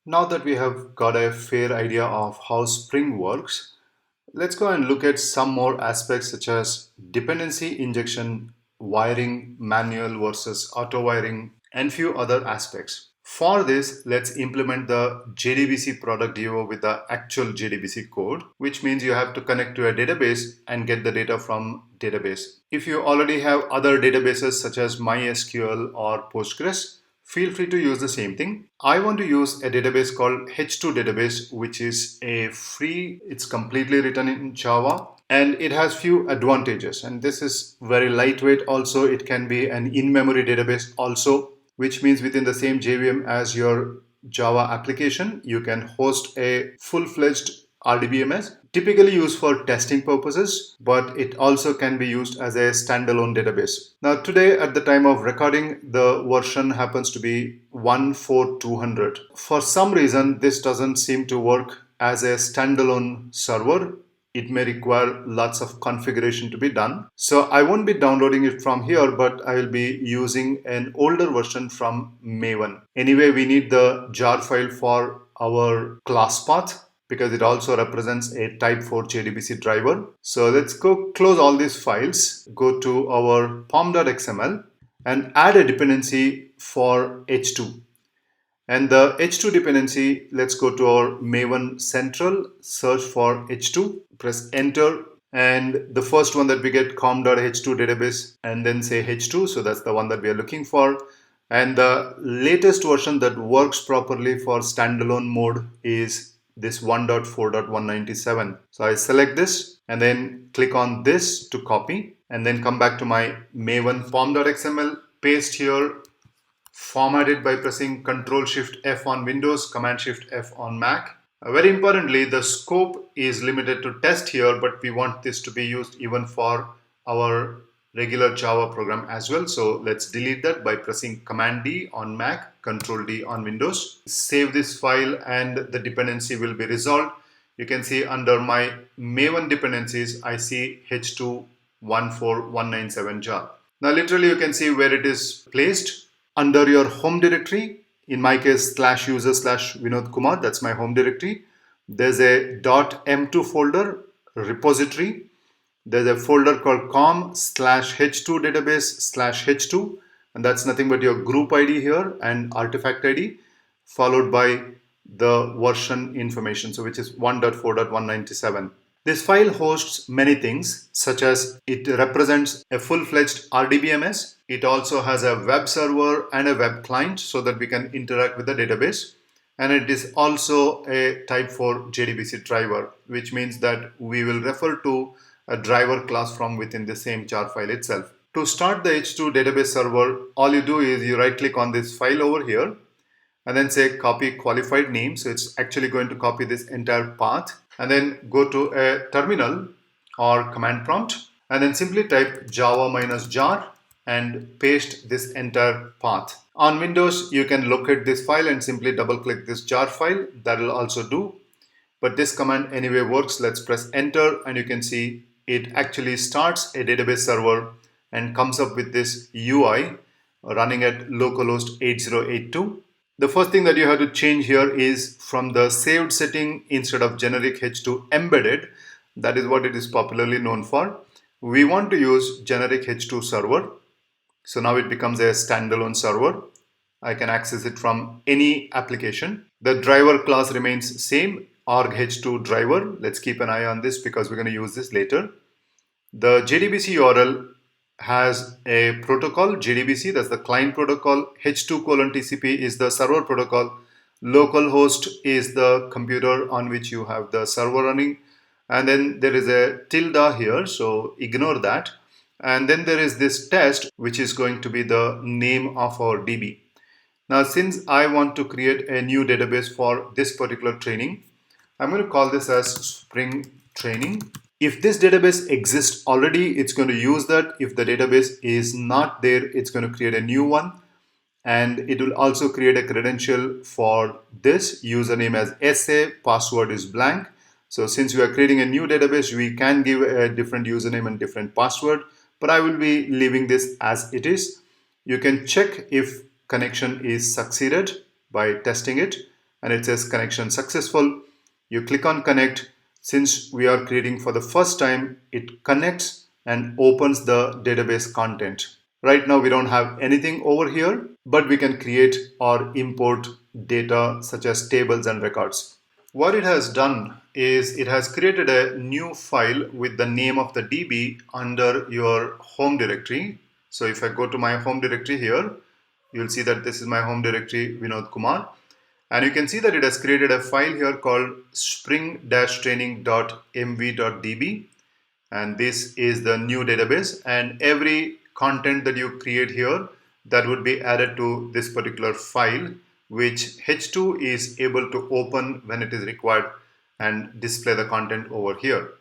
Now that we have got a fair idea of how Spring works, let's go and look at some more aspects such as dependency injection, wiring, manual versus auto wiring, and few other aspects. For this, let's implement the JDBC product DO with the actual JDBC code, which means you have to connect to a database and get the data from database. If you already have other databases such as MySQL or Postgres, feel free to use the same thing. I want to use a database called H2 database, which is a free, it's completely written in Java and it has few advantages. And this is very lightweight. Also, it can be an in-memory database also, which means within the same JVM as your Java application, you can host a full-fledged RDBMS, typically used for testing purposes, but it also can be used as a standalone database. Now today at the time of recording, the version happens to be 14200. For some reason, this doesn't seem to work as a standalone server. It may require lots of configuration to be done. So I won't be downloading it from here, but I will be using an older version from Maven. Anyway, we need the jar file for our class path because it also represents a type 4 JDBC driver. So let's go close all these files, go to our pom.xml and add a dependency for H2. And the H2 dependency, let's go to our Maven Central, search for H2, press enter. And the first one that we get com.h2 database and then say H2. So that's the one that we are looking for. And the latest version that works properly for standalone mode is this 1.4.197. So I select this and then click on this to copy and then come back to my Maven pom.xml, paste here, format it by pressing Ctrl Shift F on Windows, Command Shift F on Mac. Very importantly, the scope is limited to test here, but we want this to be used even for our regular Java program as well. So let's delete that by pressing Command D on Mac, Control D on Windows. Save this file and the dependency will be resolved. You can see under my Maven dependencies, I see H2 14197 jar. Now literally you can see where it is placed. Under your home directory, in my case /user/Vinod Kumar, that's my home directory. There's a .m2 folder, repository. There's a folder called com/h2 database/h2, and that's nothing but your group ID here and artifact ID, followed by the version information, so which is 1.4.197. This file hosts many things, such as it represents a full-fledged RDBMS. It also has a web server and a web client so that we can interact with the database. And it is also a type 4 JDBC driver, which means that we will refer to a driver class from within the same jar file itself. To start the H2 database server, all you do is you right-click on this file over here and then say copy qualified name. So it's actually going to copy this entire path. And then go to a terminal or command prompt and then simply type java-jar and paste this entire path. On Windows, you can locate this file and simply double click this jar file. That will also do. But this command anyway works. Let's press enter and you can see it actually starts a database server and comes up with this UI running at localhost 8082. The first thing that you have to change here is from the saved setting, instead of generic H2 embedded, that is what it is popularly known for, we want to use generic H2 server. So now it becomes a standalone server. I can access it from any application. The driver class remains same, org H2 driver. Let's keep an eye on this because we're going to use this later. The Jdbc URL has a protocol, Jdbc, that's the client protocol. H2:TCP is the server protocol. Localhost is the computer on which you have the server running. And then there is a tilde here, so ignore that. And then there is this test, which is going to be the name of our DB. Now, since I want to create a new database for this particular training, I'm going to call this as Spring Training. If this database exists already, it's going to use that. If the database is not there, it's going to create a new one. And it will also create a credential for this username as SA, password is blank. So since we are creating a new database, we can give a different username and different password, but I will be leaving this as it is. You can check if connection is succeeded by testing it. and it says connection successful. You click on connect. Since we are creating for the first time, it connects and opens the database content. Right now we don't have anything over here, but we can create or import data such as tables and records. What it has done is it has created a new file with the name of the DB under your home directory. So if I go to my home directory here, you'll see that this is my home directory, Vinod Kumar. And you can see that it has created a file here called spring-training.mv.db. And this is the new database, and every content that you create here, that would be added to this particular file, which H2 is able to open when it is required and display the content over here.